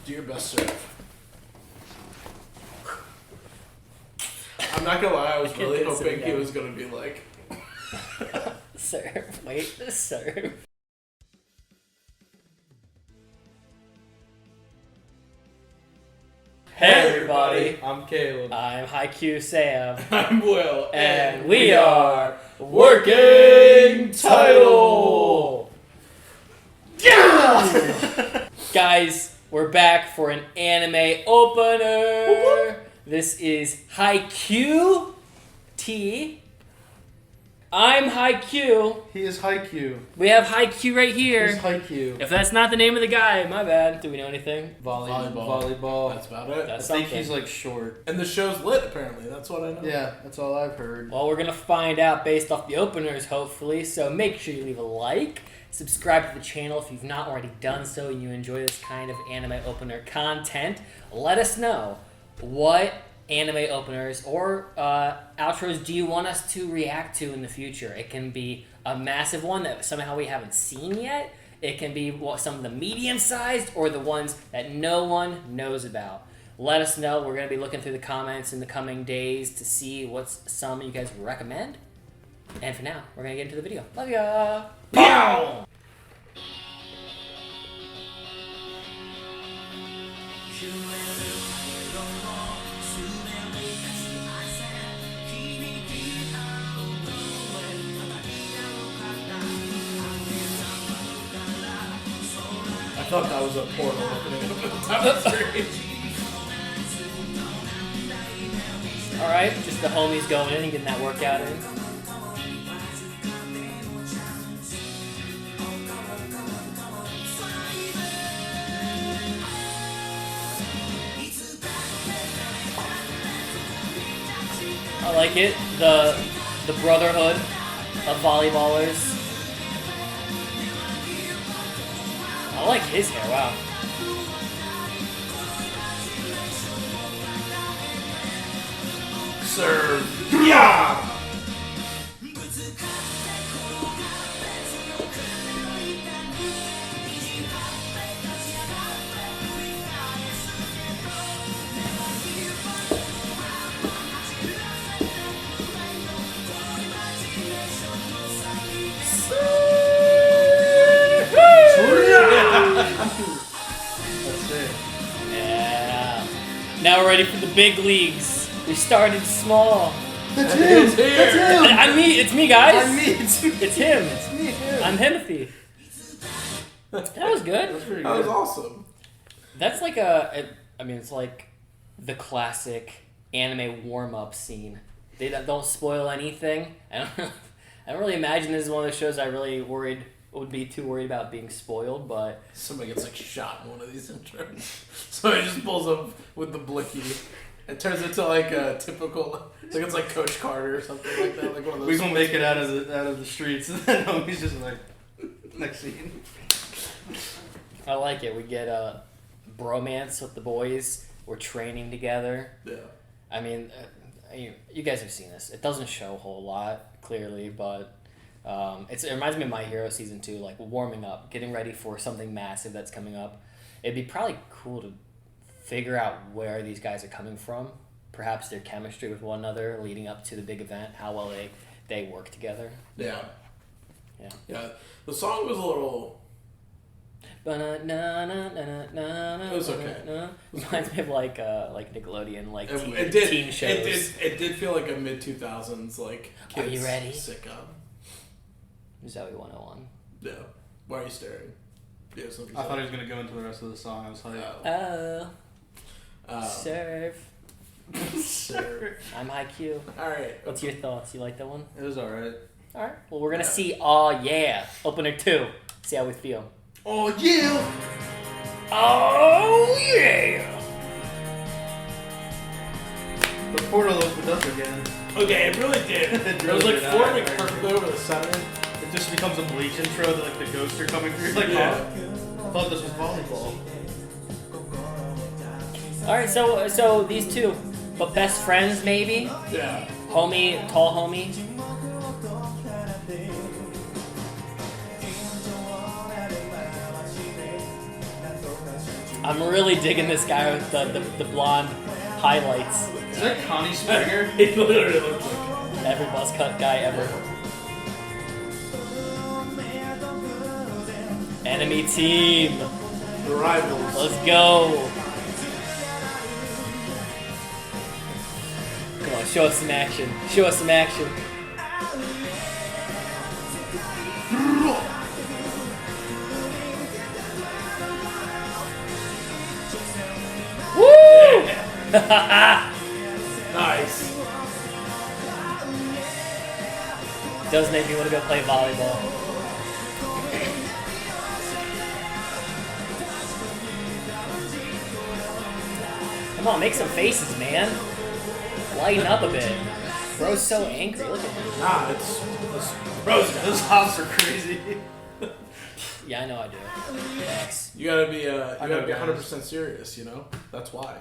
Do your best serve. I'm not gonna lie, I was really hoping he was gonna be like... Serve. Wait, serve. Hey everybody, I'm Caleb. I'm Haikyuu Sam, I'm Will, and we are Working Title! Yeah! Guys, we're back for an anime opener. This is Haikyuu T. I'm Haikyuu. He is Haikyuu. We have Haikyuu right here. He's Haikyuu. If that's not the name of the guy, my bad. Do we know anything? Volleyball. That's about it. I think he's like short. And the show's lit, apparently. That's what I know. Yeah, that's all I've heard. Well, we're going to find out based off the openers, hopefully. So make sure you leave a like. Subscribe to the channel if you've not already done so and you enjoy this kind of anime opener content. Let us know what anime openers or outros do you want us to react to in the future. It can be a massive one that somehow we haven't seen yet. It can be some of the medium-sized or the ones that no one knows about. Let us know. We're going to be looking through the comments in the coming days to see what's some you guys recommend. And for now, we're going to get into the video. Love ya! Pow! I thought that was a portal opening up at the top of the screen. Alright, just the homies going in and getting that workout in. I like it. The brotherhood of volleyballers. I like his hair, wow. Serve. Yeah! That's it. Yeah. Now we're ready for the big leagues. We started small. That's him. him. That's him. I'm me. It's me, guys. I'm me. It's him. It's him. It's me. Him. I'm Himothy. That was good. That's pretty That good. was awesome. That's like it's like the classic anime warm-up scene. They don't spoil anything. I don't really imagine this is one of the shows I really would be too worried about being spoiled, but Somebody gets like shot in one of these intros. Somebody just pulls up with the blicky. It turns into like a typical, I think it's like Coach Carter or something like that. Like one of those. We gonna make it out of the streets, and then homie's just like next scene. I like it. We get a bromance with the boys. We're training together. Yeah. I mean, you guys have seen this. It doesn't show a whole lot, clearly, but it reminds me of My Hero Season 2, like warming up, getting ready for something massive that's coming up. It'd be probably cool to figure out where these guys are coming from, perhaps their chemistry with one another leading up to the big event, how well they work together. Yeah. Yeah. Yeah. The song was a little... It was okay. Reminds me of like Nickelodeon, like It teen shows. It did feel like a mid-2000s like kids Are you ready? sitcom. Zoe 101. Yeah. Why are you staring? Yeah, something I thought he was gonna go into the rest of the song. I was like, Serve. Sure. I'm Haikyuu. Alright. What's your thoughts? You like that one? it was alright. Alright. Well, we're going to see Oh Yeah, opener 2. See how we feel. Oh, yeah! Oh yeah! The portal opened up again. Okay, it really did. It It was really like did. forming I- perfectly over the center. It just becomes a Bleach intro that like the ghosts are coming through. Like, Yeah. oh, I thought this was volleyball. Alright, so these two, but best friends maybe? Yeah. Homie, tall homie. I'm really digging this guy with the blonde highlights. Is that Connie Springer? He literally looks like Every buzz cut guy ever. Enemy team. the rivals. Let's go. Come on, show us some action. Show us some action. Woo! Nice. Does make me want to go play volleyball. Come on, make some faces, man. Lighten up a bit. Bro's so angry. Look at him. Nah, it's Bros. Those hops are crazy. Yeah, I know I do. Thanks. You gotta be I know, 100% serious. You know, that's why.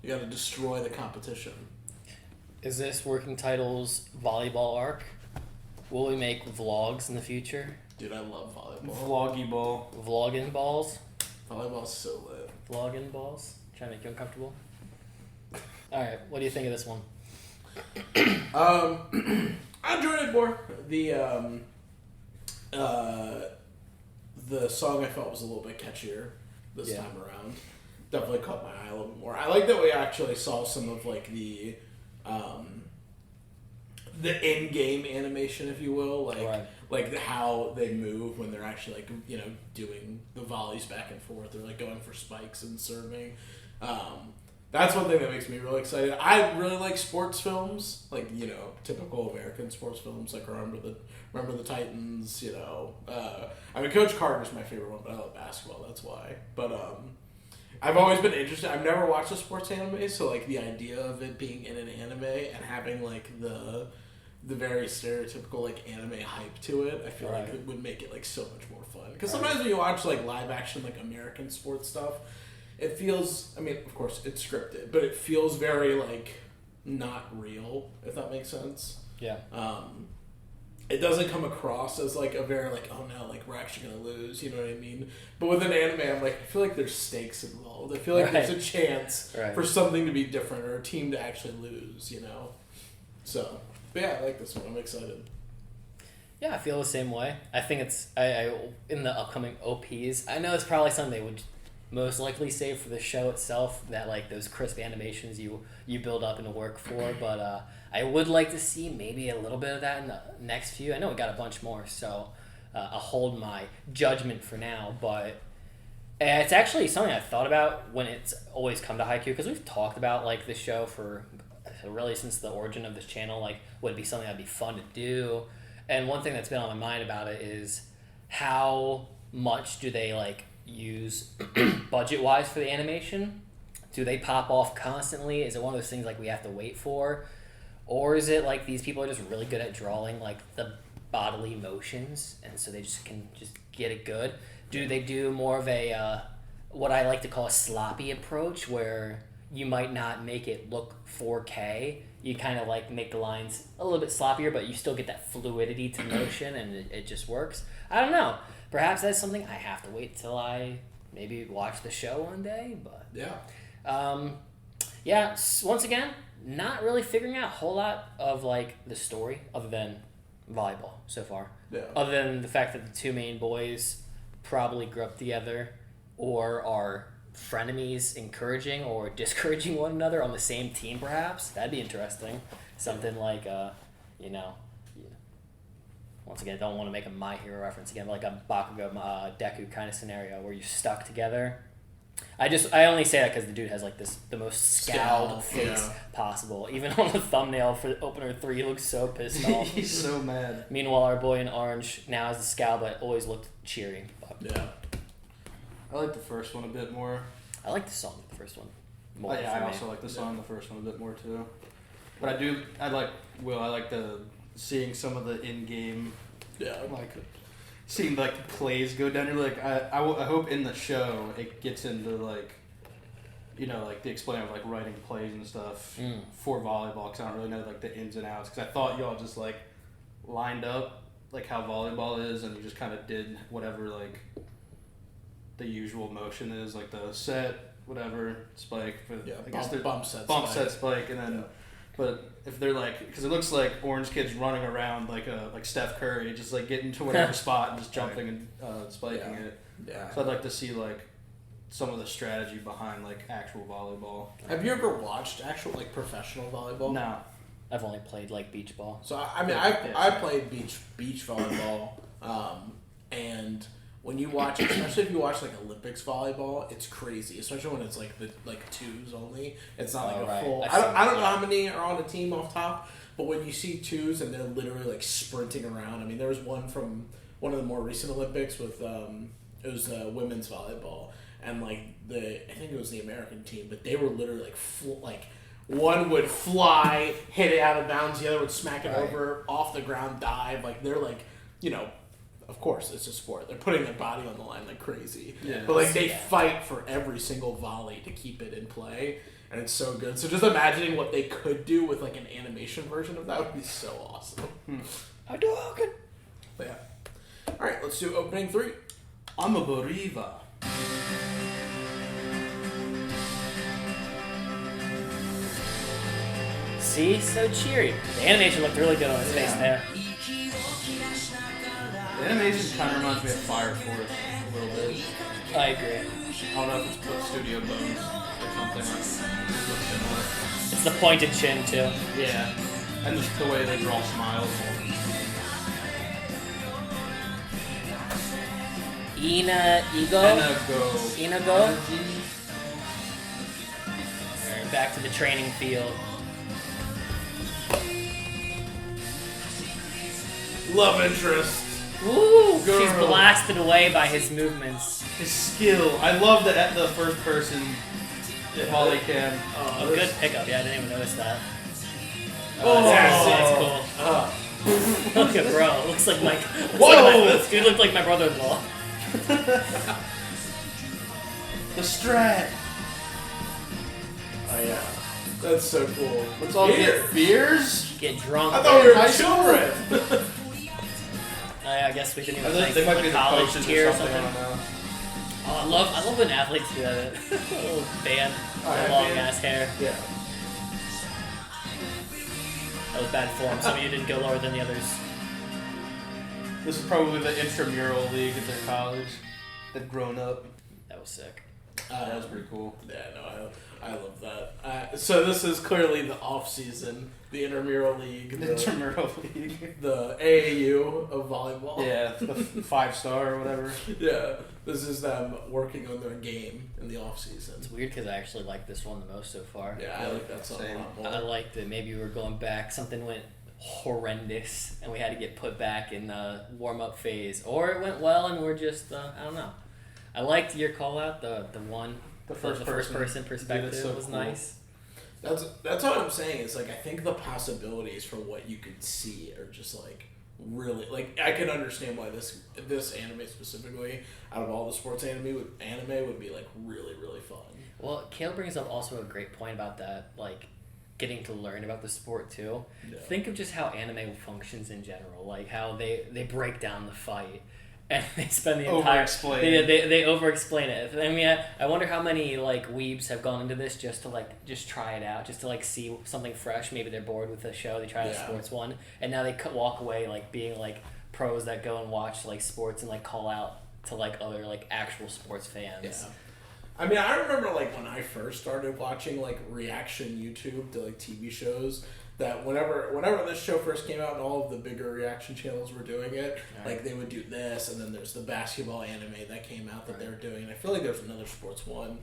You gotta destroy the competition. Is this Working Title's volleyball arc? Will we make vlogs in the future? Dude, I love volleyball. Vloggy ball. Vlogging balls? Volleyball's so lit. Vlogging balls? Trying to make you uncomfortable? Alright, what do you think of this one? I enjoyed it more. The song I felt was a little bit catchier this time around. Definitely caught my eye a little bit more. I like that we actually saw some of like the in-game animation, if you will, like how they move when they're actually like doing the volleys back and forth, or like going for spikes and serving. That's one thing that makes me really excited. I really like sports films, like typical American sports films, like Remember the Titans. I mean, Coach Carter's my favorite one, but I love basketball. That's why. But I've always been interested. I've never watched a sports anime, so like the idea of it being in an anime and having like the very stereotypical like anime hype to it, I feel like it would make it like so much more fun. Because sometimes when you watch like live action like American sports stuff, it feels, I mean, of course it's scripted, but it feels very like not real, if that makes sense. Yeah. It doesn't come across as like a very like, oh no, like we're actually gonna lose, you know what I mean? But with an anime, I'm like, I feel like there's stakes involved. I feel like there's a chance for something to be different or a team to actually lose, So, but yeah, I like this one. I'm excited. Yeah, I feel the same way. I think it's I in the upcoming OPs. I know it's probably something they would most likely save for the show itself. That like those crisp animations you build up and work for. But I would like to see maybe a little bit of that in the next few. I know we got a bunch more, so I'll hold my judgment for now. But it's actually something I've thought about when it's always come to Haikyuu, because we've talked about like this show for really since the origin of this channel. Like, would it be something that'd be fun to do? And one thing that's been on my mind about it is how much do they like use budget-wise for the animation? Do they pop off constantly? Is it one of those things like we have to wait for? Or is it like these people are just really good at drawing like the bodily motions, and so they just can just get it good? Do they do more of a what I like to call a sloppy approach, where you might not make it look 4K, you kind of like make the lines a little bit sloppier, but you still get that fluidity to motion, and it just works? I don't know. Perhaps that's something I have to wait till I maybe watch the show one day, but once again, not really figuring out a whole lot of like the story other than volleyball so far. Yeah. Other than the fact that the two main boys probably grew up together or are frenemies, encouraging or discouraging one another on the same team, perhaps. That'd be interesting. Something like, once again, I don't want to make a My Hero reference again, but like a Bakugo Deku kind of scenario where you're stuck together. I only say that because the dude has like the most scowled face possible. Even on the thumbnail for opener 3, he looks so pissed off. He's so mad. Meanwhile, our boy in orange now has the scowl, but always looked cheery. Yeah. I like the first one a bit more. I like the song, the first one. More I also like the song, the first one a bit more too. But I like the seeing some of the in-game, seeing like the plays go down. You're like, I hope in the show it gets into like, like the explaining of like writing plays and stuff for volleyball, because I don't really know like the ins and outs. Because I thought y'all just like lined up like how volleyball is, and you just kind of did whatever like the usual motion is, like the set, whatever, spike. But I guess bump set, spike, and then. But if they're like, because it looks like Orange Kid's running around like Steph Curry, just like getting to whatever spot and just jumping and spiking it. Yeah. So I'd like to see like some of the strategy behind like actual volleyball. Have you ever watched actual like professional volleyball? No. I've only played like beach ball. So I played beach volleyball, and when you watch, especially if you watch like Olympics volleyball, it's crazy. Especially when it's like the twos only. It's not like a full. I don't know how many are on a team off top, but when you see twos and they're literally like sprinting around. I mean, there was one from one of the more recent Olympics with it was women's volleyball, and like I think it was the American team, but they were literally like one would fly, hit it out of bounds, the other would smack it over, off the ground, dive. Like they're like, of course it's a sport. They're putting their body on the line like crazy. Yeah. But like they fight for every single volley to keep it in play, and it's so good. So just imagining what they could do with like an animation version of that would be so awesome. I do okay. But yeah. All right, let's do opening 3. I'm a Boriva. See, so cheery. The animation looked really good on his face there. The animation kind of reminds me of Fire Force a little bit. I agree. I don't know if it's Studio Bones or something. It looks similar. It's the pointed chin too. Yeah, and just the way they draw smiles. Inago. Alright, back to the training field. Love interest. Ooh, she's blasted away by his movements. His skill. I love the first person volley cam. A good pickup. Yeah, I didn't even notice that. That's cool. Look at bro. Looks like Mike. This dude looked like my brother-in-law. The strat. Oh yeah, that's so cool. What's all this? Beers? Get drunk. I thought we were children. I guess we didn't even think they might be the college coaches tier or something. I don't know. Oh, I love when athletes do that. A little band, long ass hair. Yeah. That was bad form. Some of you didn't go lower than the others. This is probably the intramural league at their college. They've grown up. That was sick. That was pretty cool. Yeah, no, I love that. So this is clearly the off season, the intramural league, the AAU of volleyball. Yeah, the 5-star or whatever. Yeah, this is them working on their game in the off season. It's weird because I actually like this one the most so far. Yeah, I like that song a lot more. I liked that maybe we were going back. Something went horrendous and we had to get put back in the warm up phase, or it went well and we're just I don't know. I liked your call out, the first person perspective was cool. Nice. That's what I'm saying. Is like I think the possibilities for what you could see are just like really like I can understand why this anime specifically out of all the sports anime would be like really really fun. Well, Kale brings up also a great point about that, like getting to learn about the sport too. Yeah. Think of just how anime functions in general, like how they break down the fight. And they spend the entire they over-explain it. I mean, I wonder how many like weebs have gone into this just to try it out, just to like see something fresh. Maybe they're bored with the show, they try a sports one, and now they walk away like being like pros that go and watch like sports and like call out to like other like actual sports fans. Yeah. I mean, I remember like when I first started watching like reaction YouTube to like TV shows. That whenever this show first came out and all of the bigger reaction channels were doing it, like they would do this, and then there's the basketball anime that came out that they were doing. And I feel like there's another sports one.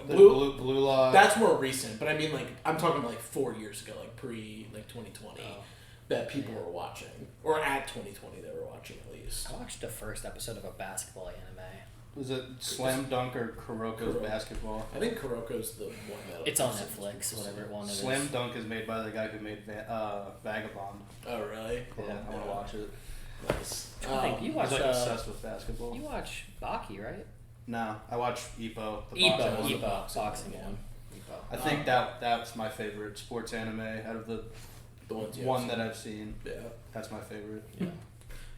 Blue Lock. That's more recent, but I mean like I'm talking like 4 years ago, like pre 2020, that people were watching, or at 2020 they were watching at least. I watched the first episode of a basketball anime. Was it Slam Dunk or Kuroko's Basketball? I think Kuroko's the one that... It's on Netflix, whatever one it is. Slam Dunk is made by the guy who made Vagabond. Oh, really? Yeah, I want to watch it. Nice. I think you watch... He's like obsessed with basketball. You watch Baki, right? No, I watch Ippo. Ippo, boxing one. I think that's my favorite sports anime out of the one that I've seen. Yeah. That's my favorite. Yeah.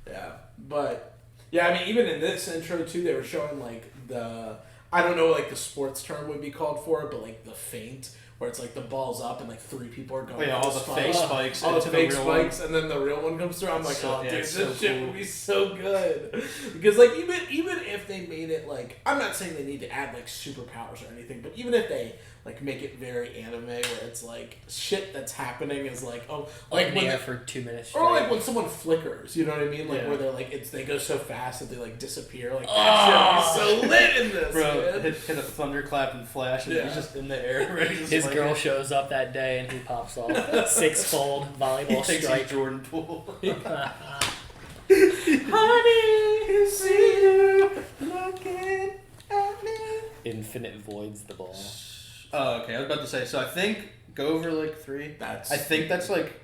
Yeah, but... Yeah, I mean, even in this intro, too, they were showing, like, the I don't know like the sports term would be called for it, but like the feint where it's like the ball's up and like 3 people are going. All the fake spikes, all the fake real spikes, one. and then the real one comes through. I'm like, So, oh, dude, this so shit cool. would be so good. Because like even if they made it like, I'm not saying they need to add like superpowers or anything, but even if they like make it very anime where it's like shit that's happening is like like when for 2 minutes straight. or like when someone flickers, you know what I mean? Like where they're like they go so fast that they like disappear. Like that shit would be so lit in this. Bro, man. hit a thunderclap and flash, and he's just in the air. Ready to His spike girl it. shows up that day and he pops off 6-fold volleyball He takes strike. his Jordan pool. Honey, see you looking at me. Infinite voids the ball. Oh, okay. I was about to say. So I think go over like 3. I think that's like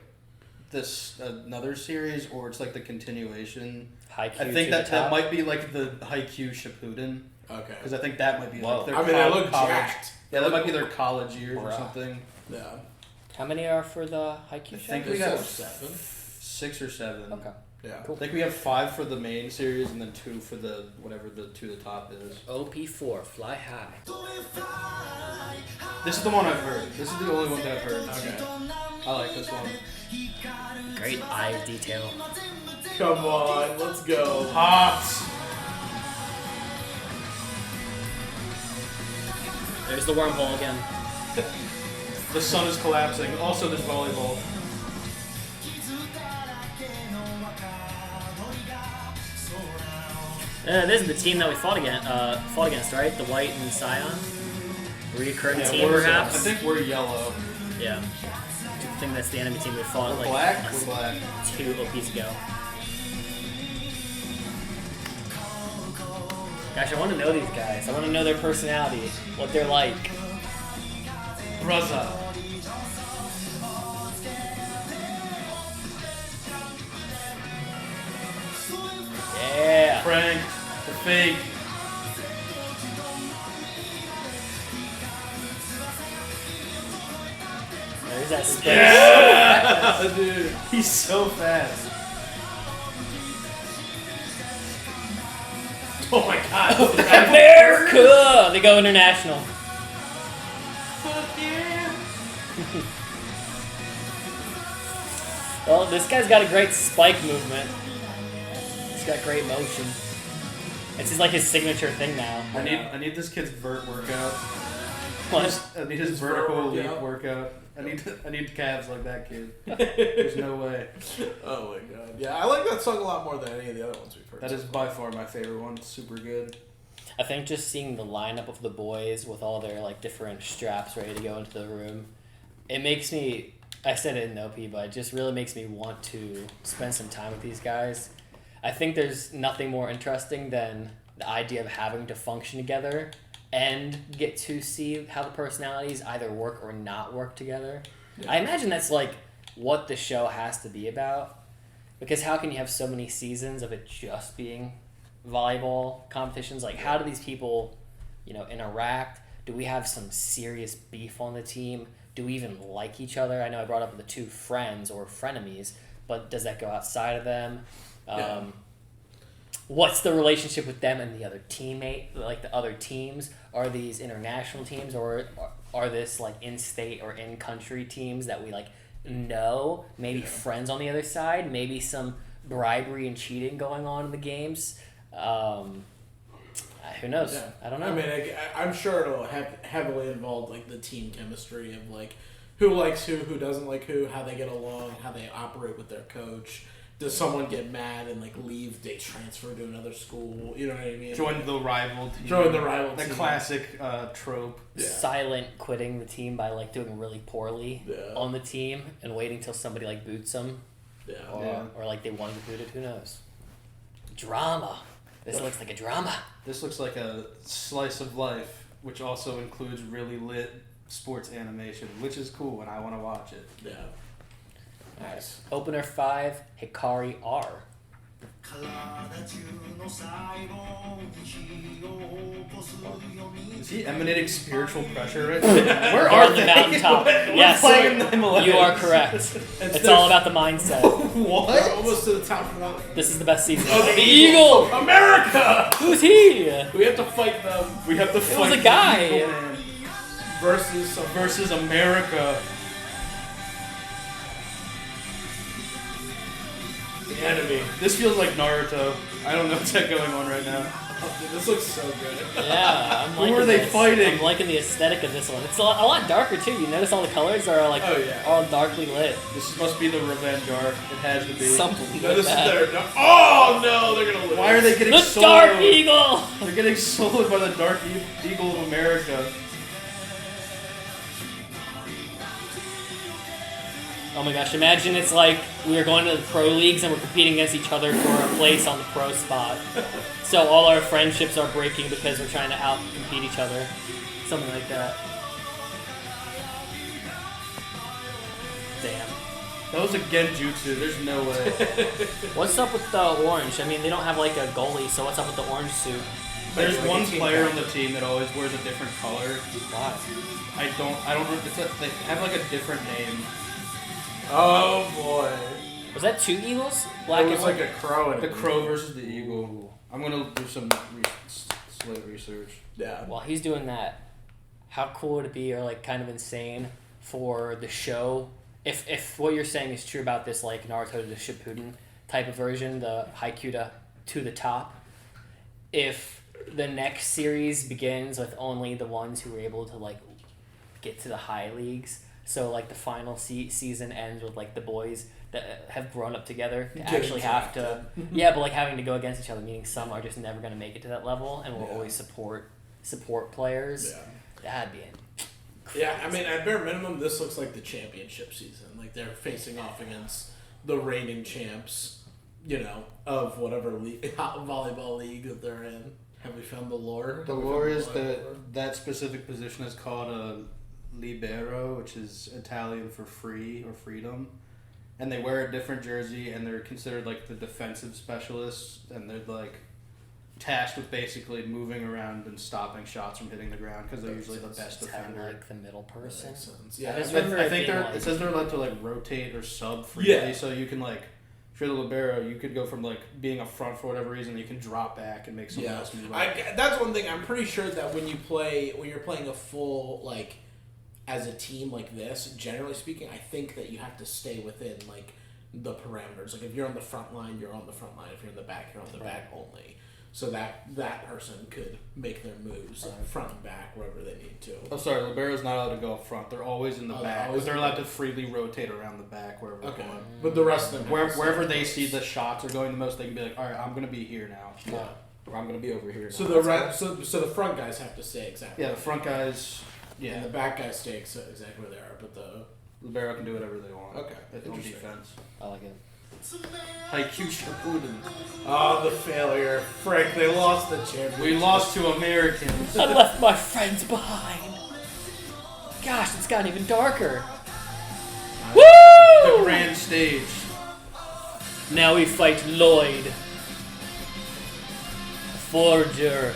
this another series, or it's like the continuation. Haikyuu I think to that might be like the Haikyuu Shippuden. Okay. Because I think that might be like their they look college. jacked. Yeah, that might be their college years or something. Yeah. How many are for the Haikyuu I show? think we got 7. 6 or 7. Okay. Yeah. Cool. I think we have 5 for the main series and then 2 for the whatever the 2 at the top is. OP4, Fly High. This is the one I've heard. This is the only one that I've heard. Okay. I like this one. Great eye detail. Come on, let's go. Hot! There's the wormhole again. The sun is collapsing. Also, there's volleyball. This is the team that we fought against, right? The white and cyan? Recurring team, we're, perhaps? I think we're yellow. Yeah. I think that's the enemy team we fought We're like black? We're black. 2 OPs ago. Gosh, I want to know these guys. I want to know their personality, what they're like. Bruzza. Yeah. Frank. The fake. There's that space. Yeah! Dude, he's so fast. Oh my god. America! They go international. Fuck yeah. Well, this guy's got a great spike movement. He's got great motion. It's just like his signature thing now. I need this kid's vert workout. What? I need his vertical leap workout. I need calves like that kid. There's no way. Oh my god. Yeah, I like that song a lot more than any of the other ones we've heard. That is by far my favorite one. It's super good. I think just seeing the lineup of the boys with all their like different straps ready to go into the room, it makes me. I said it in OP, but it just really makes me want to spend some time with these guys. I think there's nothing more interesting than the idea of having to function together and get to see how the personalities either work or not work together. Yeah. I imagine that's like what the show has to be about, because how can you have so many seasons of it just being volleyball competitions? Like, how do these people, interact? Do we have some serious beef on the team? Do we even like each other? I know I brought up the 2 friends or frenemies, but does that go outside of them? Yeah. What's the relationship with them and the other teammate, like the other teams? Are these international teams, or are this like in-state or in-country teams that we like know? Maybe friends on the other side, maybe some bribery and cheating going on in the games. Who knows? Yeah. I don't know. I mean, I'm sure it'll have heavily involved like the team chemistry of like who likes who doesn't like who, how they get along, how they operate with their coach. Does someone get mad and like leave? They transfer to another school. You know what I mean? Join the rival team. The team. classic trope. Yeah. Silent quitting the team by like doing really poorly Yeah. on the team and waiting till somebody like boots them. Yeah. Or like they want to boot it. Who knows? Drama. This looks like a drama. This looks like a slice of life, which also includes really lit sports animation, which is cool, and I want to watch it. Yeah. Nice. Opener 5, Hikari R. Is he emanating spiritual pressure right now? Where You're are on the they? mountaintop. Yes, playing the Himalayas. you are correct. It's all about the mindset. What? They're almost to the top of the mountain. This is the best season. Oh, the Eagle! America! Who's he? We have to fight them. We have to fight was a guy. the Eagle Man versus America. The enemy. This feels like Naruto. I don't know what's going on right now. Oh, dude, this looks so good. Yeah, I'm liking Who are they this. fighting? I'm liking the aesthetic of this one. It's a lot darker too. You notice all the colors are like all darkly lit. This must be the revenge arc. It has to be. Something No, like this that. is their. Oh no, they're gonna lose. Why are they getting The soloed? Dark Eagle! They're getting soloed by the Dark Eagle of America. Oh my gosh, imagine it's like we are going to the pro leagues and we're competing against each other for a place on the pro spot. So all our friendships are breaking because we're trying to out-compete each other. Something like that. Damn. That was a genjutsu. There's no way. What's up with the orange? I mean, they don't have like a goalie, so what's up with the orange suit? There's Like one a team player on captain. the team that always wears a different color. Why? I don't know. They have like a different name. Oh boy. Was that two eagles? Black It was and like white? a crow and The crow versus the eagle. I'm gonna do some slight research. Yeah. While he's doing that, how cool would it be, or like kind of insane for the show, if what you're saying is true about this like Naruto to Shippuden type of version, the Haikyuu to the top, if the next series begins with only the ones who were able to like get to the high leagues, so like the final season ends with like the boys that have grown up together to actually have to but like having to go against each other, meaning some are just never going to make it to that level and will always support players. That'd be it. Yeah, I mean, at bare minimum, this looks like the championship season. Like, they're facing off against the reigning champs, you know, of whatever volleyball league that they're in. Have we found the lore? The lore is that specific position is called a libero, which is Italian for free or freedom. And they wear a different jersey, and they're considered like the defensive specialists, and they're like tasked with basically moving around and stopping shots from hitting the ground because they're usually the best defender. Like the middle person. Yeah, I just remember I think it says they're allowed to like rotate or sub freely, Yeah. so you can like, if you're the libero, you could go from like being up front for whatever reason, you can drop back and make someone else move up. That's one thing. I'm pretty sure that when you're playing a full like as a team like this, generally speaking, I think that you have to stay within like the parameters. Like if you're on the front line, you're on the front line. If you're in the back, you're on the back only. So that person could make their moves front and back wherever they need to. Oh, sorry, libero's not allowed to go up front. They're always in the back. They're allowed to freely rotate around the back wherever they're going. But the rest of them Wherever they see the shots are going the most, they can be like, all right, I'm going to be here now. Yeah. Or I'm going to be over here now. So the front guys have to stay exactly. Yeah, the front guys, and the back guys stay exactly where they are. But the libero can do whatever they want. Okay, It's on interesting. defense. I like it. Haikyuu Shippuden. Oh, the failure. Frick, they lost the championship. We lost to Americans. I left my friends behind. Gosh, it's gotten even darker. The Woo! grand stage. Now we fight Lloyd, Forger.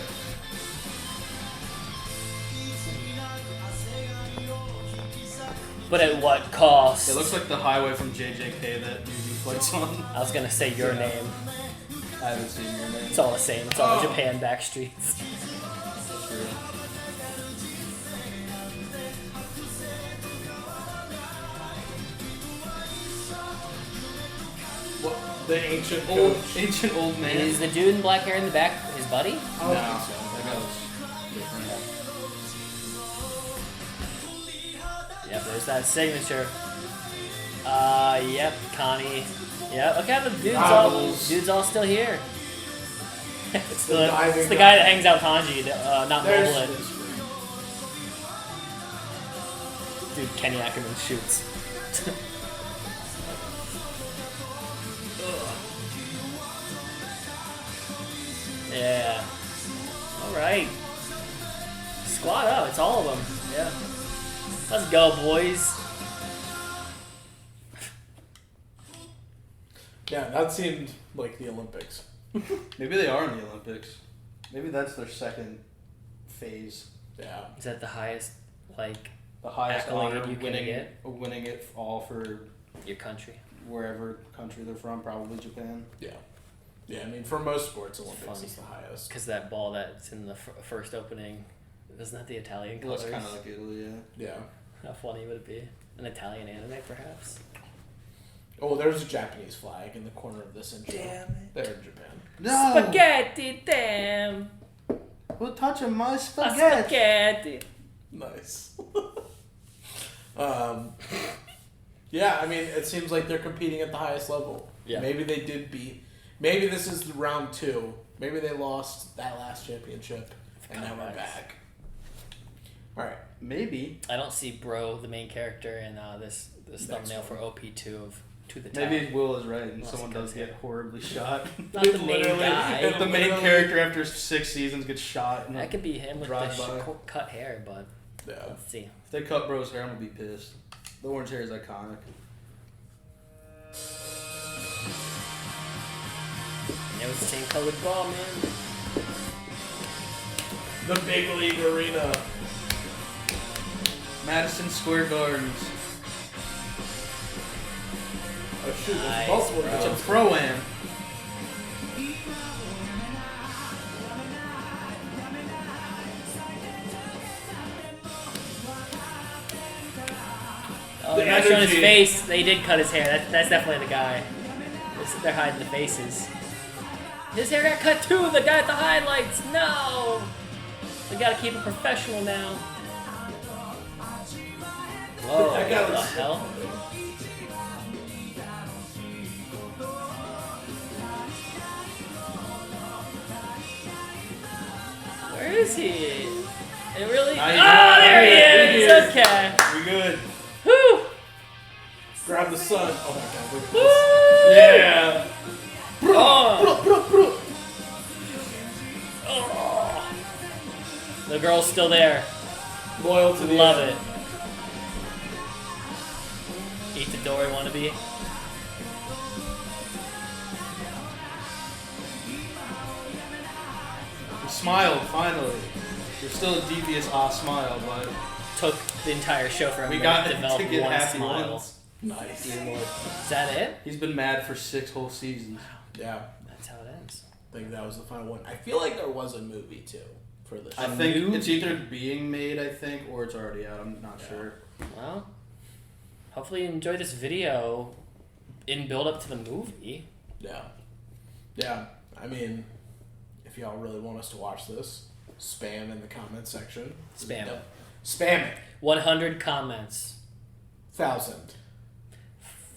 But at what cost? It looks like the highway from JJK that Yuji fights on. I was gonna say your name. I haven't seen your name. It's all the same. It's all the Japan back streets. That's real. What, the ancient Ancient old man. Is the dude in black hair in the back his buddy? Oh, No, I think so. that goes different. Yep, there's that signature. Yep, Connie. Yep, look how the dude's all still here. It's the guy that hangs out Kanji, not Moblin. Dude, Kenny Ackerman shoots. Yeah. Alright. Squad up, it's all of them. Yeah. Let's go, boys. Yeah, that seemed like the Olympics. Maybe they are in the Olympics. Maybe that's their second phase. Yeah. Is that the highest, like, The highest accolade honor, you can get? winning it all for Your country. wherever country they're from, probably Japan. Yeah. Yeah, I mean, for most sports, Olympics Funny. is the highest. Because that ball that's in the first opening, isn't that the Italian It looks colors? kind of like Italy, yeah. Yeah. How funny would it be? An Italian anime, perhaps? Oh, there's a Japanese flag in the corner of this intro. Damn it. They're in Japan. No! Spaghetti, damn! Who's touching my A spaghetti? spaghetti! Nice. Yeah, I mean, it seems like they're competing at the highest level. Yeah. Maybe they did beat. Maybe this is round 2. Maybe they lost that last championship, and now we're back. All right. Maybe. I don't see Bro, the main character, in this thumbnail one. for OP2 of To the Top. Maybe Will is right, and Unless someone it goes does get here. horribly shot. Not the main Literally, guy. If the main Literally. character after 6 seasons gets shot, and That could be him with the Drive-by. cut hair, but Yeah. let's see. if they cut Bro's hair, I'm gonna be pissed. The orange hair is iconic. It was the same colored ball, man. The big league arena. Madison Square Gardens. Oh shoot! There's Nice, multiple. bro. It's a pro-am. Oh, The they're not showing his energy. face. They did cut his hair. That's definitely the guy. They're hiding the faces. His hair got cut too. The guy at the highlights. No. We gotta keep it professional now. Whoa! That guy What the was- hell? Where is he? It really? Now he's Oh, right there here. he is. There he is. Okay. We good. Whew. Grab the sun. Oh my god! Look at Woo! this. Yeah. Oh. Oh. The girl's still there. Loyal to the Love end. it. Itadori wannabe. We smiled, finally. There's still a devious smile, but Took the entire show for him we to got develop to get one happy smile. once. Nice. Is that it? He's been mad for 6 whole seasons. Yeah. That's how it ends. I think that was the final one. I feel like there was a movie too for this. I A think movie? it's either being made, or it's already out. I'm not sure. Well, hopefully you enjoy this video in build up to the movie. Yeah. Yeah. I mean, if y'all really want us to watch this, spam in the comment section. Spam it. Spam it. 100 comments. 1,000.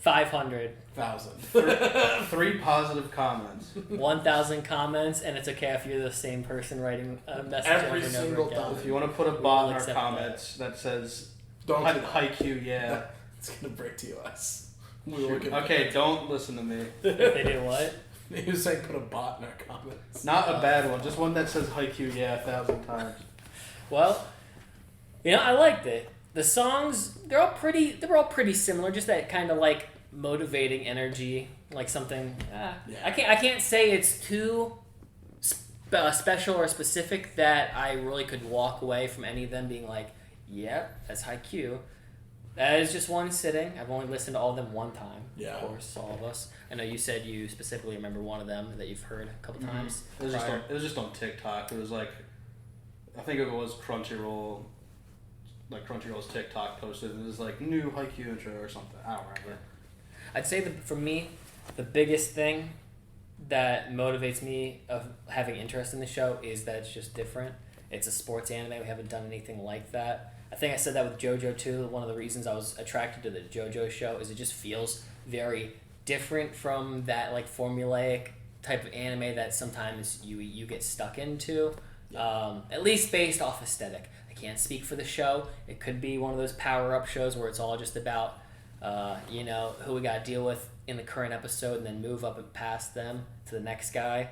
500. 1,000. 3 positive comments. 1,000 comments, and it's okay if you're the same person writing a message Every over and single over again. time. If you want to put a bot in our accept comments that says Don't do that. Haikyuu, yeah. It's gonna break to us. We will get Okay, don't listen to me. If they do what? He was saying put a bot in our comments. Not a bad one, just one that says Haikyuu, yeah, 1,000 times. Well, you know, I liked it. The songs, they were all pretty similar, just that kind of like motivating energy, like something. Yeah. I can't say it's too special or specific that I really could walk away from any of them being like, yep, that's Haikyuu. That is just one sitting. I've only listened to all of them one time. Yeah. Of course, all of us. I know you said you specifically remember one of them that you've heard a couple times. It was, prior. it was just on TikTok. It was like, I think it was Crunchyroll, like Crunchyroll's TikTok posted. It was like new Haikyuu intro or something. I don't remember. I'd say for me, the biggest thing that motivates me of having interest in the show is that it's just different. It's a sports anime. We haven't done anything like that. I think I said that with JoJo too. One of the reasons I was attracted to the JoJo show is it just feels very different from that like formulaic type of anime that sometimes you get stuck into. At least based off aesthetic. I can't speak for the show. It could be one of those power-up shows where it's all just about who we got to deal with in the current episode and then move up and past them to the next guy.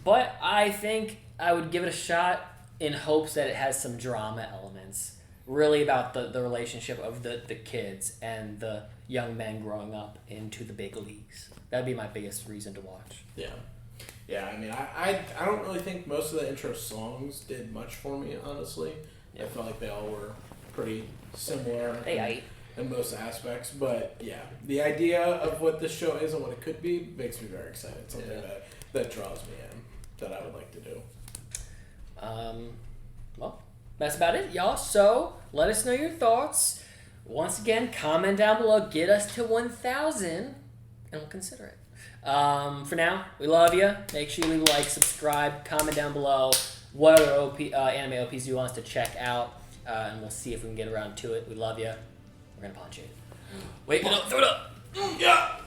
But I think I would give it a shot in hopes that it has some drama elements really about the relationship of the kids and the young men growing up into the big leagues. That'd be my biggest reason to watch. Yeah. Yeah, I mean, I don't really think most of the intro songs did much for me, honestly. Yeah. I felt like they all were pretty similar in most aspects. But, yeah, the idea of what this show is and what it could be makes me very excited. Something that draws me in, that I would like to do. Well, that's about it, y'all. So, let us know your thoughts. Once again, comment down below. Get us to 1,000, and we'll consider it. For now, we love you. Make sure you leave a like, subscribe, comment down below what other anime OPs you want us to check out, and we'll see if we can get around to it. We love you. We're gonna punch it. Wait, no, throw it up. Yeah.